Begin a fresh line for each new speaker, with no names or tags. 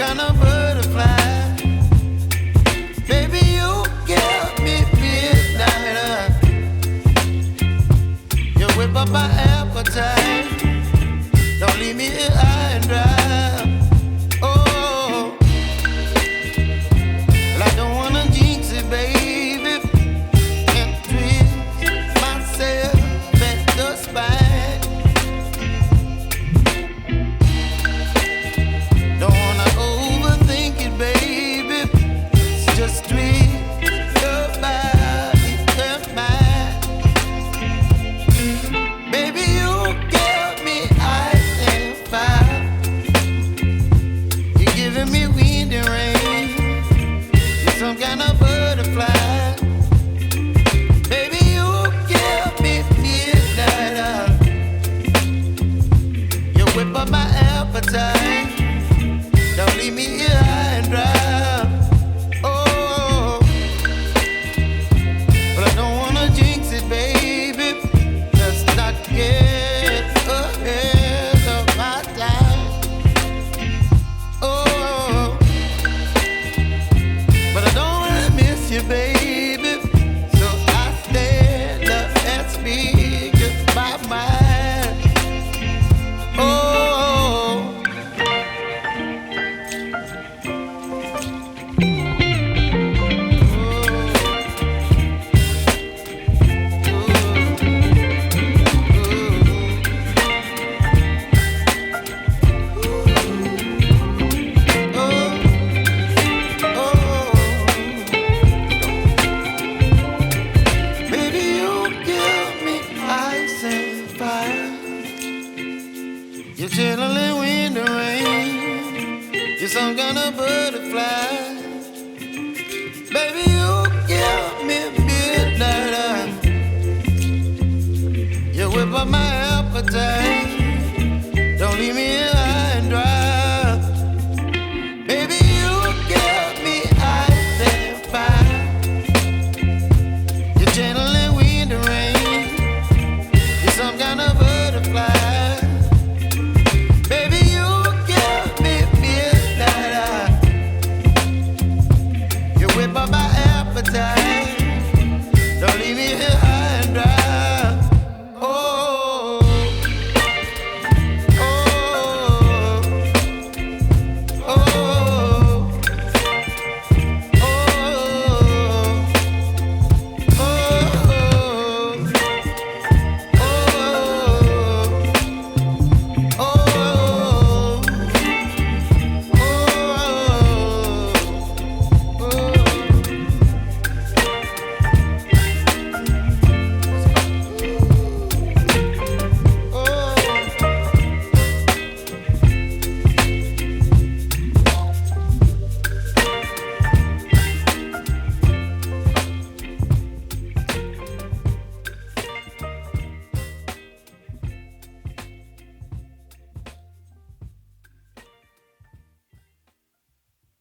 kind of butterfly. Baby, you give me midnight. You whip up my appetite. Don't leave me here high and dry. Oh, well, I don't wanna jinx it, baby, and twist myself at the spine. Don't wanna overthink it, baby. It's just twist your body and mine. Baby, you give me ice and fire. You're giving me wind and rain. You're some kind of butterfly. Baby, you give me midnight. You whip up my appetite. Don't leave me here high and dry. Oh, but I don't wanna jinx it, baby. Let's not get ahead of my time. Oh, but I don't wanna miss you, baby. So I stand up and speak just my mind. Oh. Baby, you give me ice and fire. You're chilling wind and rain. You're some kind of butterfly. Baby, you give me midnight. You whip up my appetite.